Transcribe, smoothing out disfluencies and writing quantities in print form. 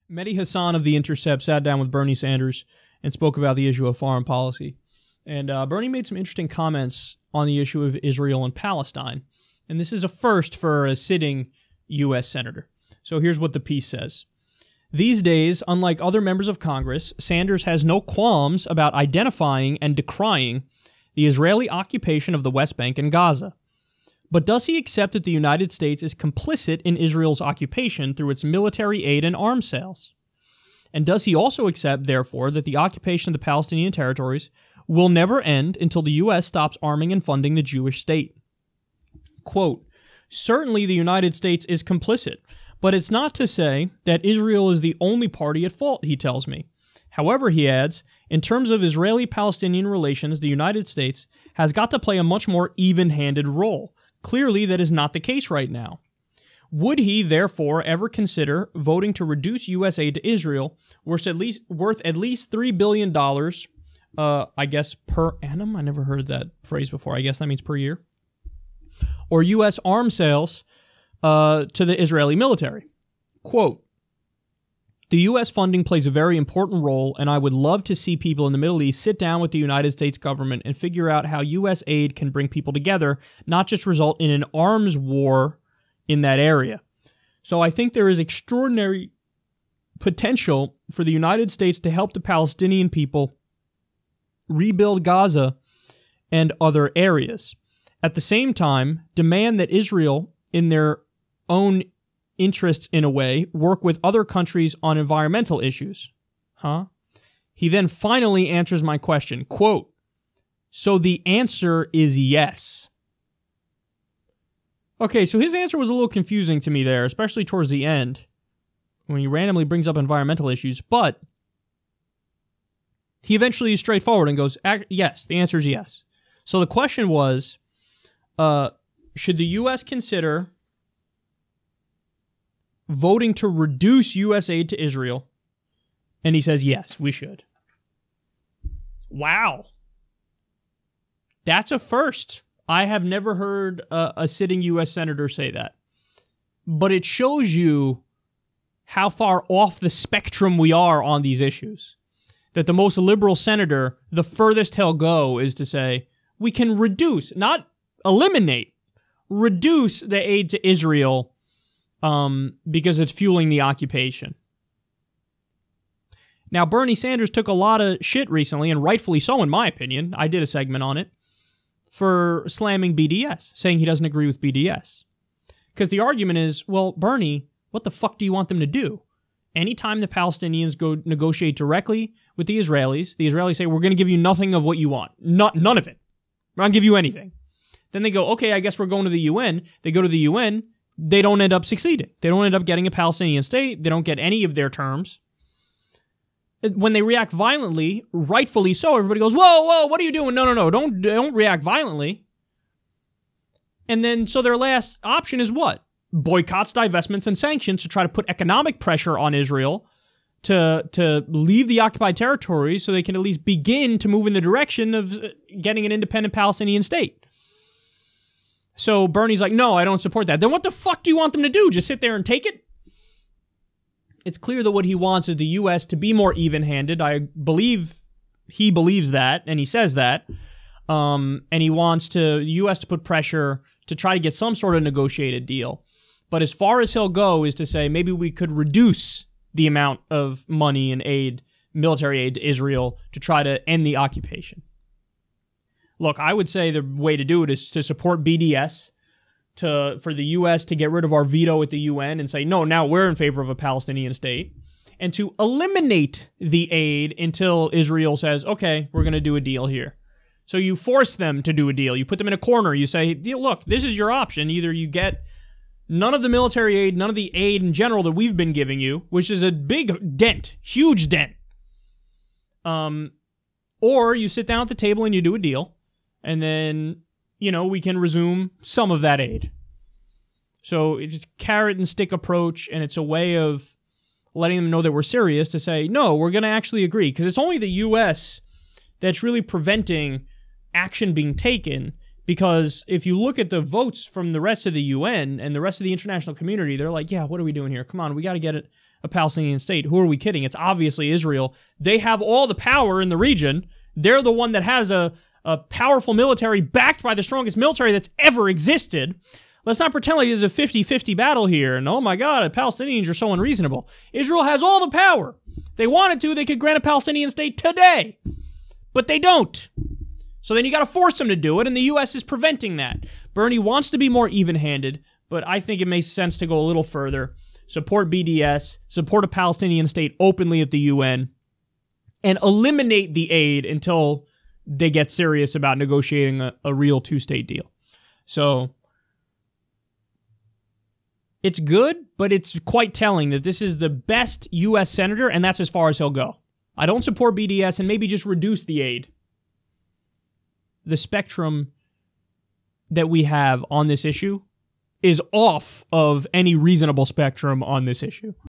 Mehdi Hassan of The Intercept sat down with Bernie Sanders and spoke about the issue of foreign policy. And Bernie made some interesting comments on the issue of Israel and Palestine. And this is a first for a sitting U.S. senator. So here's what the piece says. These days, unlike other members of Congress, Sanders has no qualms about identifying and decrying the Israeli occupation of the West Bank and Gaza. But does he accept that the United States is complicit in Israel's occupation through its military aid and arms sales? And does he also accept, therefore, that the occupation of the Palestinian territories will never end until the U.S. stops arming and funding the Jewish state? Quote, certainly the United States is complicit, but it's not to say that Israel is the only party at fault, he tells me. However, he adds, in terms of Israeli-Palestinian relations, the United States has got to play a much more even-handed role. Clearly, that is not the case right now. Would he, therefore, ever consider voting to reduce U.S. aid to Israel, worth at least $3 billion, I guess, per annum? I never heard that phrase before. I guess that means per year. Or U.S. arms sales to the Israeli military? Quote, the U.S. funding plays a very important role, and I would love to see people in the Middle East sit down with the United States government and figure out how U.S. aid can bring people together, not just result in an arms war in that area. So I think there is extraordinary potential for the United States to help the Palestinian people rebuild Gaza and other areas. At the same time, demand that Israel, in their own interests in a way, work with other countries on environmental issues. He then finally answers my question, quote, so the answer is yes. Okay, so his answer was a little confusing to me there, especially towards the end, when he randomly brings up environmental issues, but he eventually is straightforward and goes, yes, the answer is yes. So the question was, should the U.S. consider voting to reduce U.S. aid to Israel? And he says, yes, we should. Wow. That's a first. I have never heard a sitting U.S. senator say that. But it shows you how far off the spectrum we are on these issues. That the most liberal senator, the furthest he'll go is to say, we can reduce, not eliminate, reduce the aid to Israel because it's fueling the occupation. Now, Bernie Sanders took a lot of shit recently, and rightfully so, in my opinion. I did a segment on it, for slamming BDS, saying he doesn't agree with BDS. Because the argument is, well, Bernie, what the fuck do you want them to do? Anytime the Palestinians go negotiate directly with the Israelis say, we're going to give you nothing of what you want. None of it. We're not going to give you anything. Then they go, okay, I guess we're going to the UN. They go to the UN. They don't end up succeeding. They don't end up getting a Palestinian state. They don't get any of their terms. When they react violently, rightfully so, everybody goes, whoa, what are you doing? No, don't react violently. And then, so their last option is what? Boycotts, divestments, and sanctions to try to put economic pressure on Israel to leave the occupied territories so they can at least begin to move in the direction of getting an independent Palestinian state. So Bernie's like, no, I don't support that. Then what the fuck do you want them to do? Just sit there and take it? It's clear that what he wants is the U.S. to be more even-handed. I believe he believes that, and he says that. And he wants the U.S. to put pressure to try to get some sort of negotiated deal. But as far as he'll go is to say maybe we could reduce the amount of money and aid, military aid to Israel to try to end the occupation. Look, I would say the way to do it is to support BDS, for the U.S. to get rid of our veto at the UN and say, no, now we're in favor of a Palestinian state, and to eliminate the aid until Israel says, okay, we're going to do a deal here. So you force them to do a deal. You put them in a corner. You say, look, this is your option. Either you get none of the military aid, none of the aid in general that we've been giving you, which is a big dent, huge dent, or you sit down at the table and you do a deal, and then, we can resume some of that aid. So it's a carrot and stick approach, and it's a way of letting them know that we're serious to say, no, we're going to actually agree. Because it's only the U.S. that's really preventing action being taken. Because if you look at the votes from the rest of the UN and the rest of the international community, they're like, yeah, what are we doing here? Come on, we got to get a Palestinian state. Who are we kidding? It's obviously Israel. They have all the power in the region. They're the one that has a powerful military backed by the strongest military that's ever existed. Let's not pretend like there's a 50-50 battle here. And oh my God, Palestinians are so unreasonable. Israel has all the power. If they wanted to, they could grant a Palestinian state today. But they don't. So then you got to force them to do it, and the U.S. is preventing that. Bernie wants to be more even-handed, but I think it makes sense to go a little further. Support BDS, support a Palestinian state openly at the UN, and eliminate the aid until they get serious about negotiating a real two-state deal. So it's good, but it's quite telling that this is the best U.S. senator, and that's as far as he'll go. I don't support BDS, and maybe just reduce the aid. The spectrum that we have on this issue is off of any reasonable spectrum on this issue.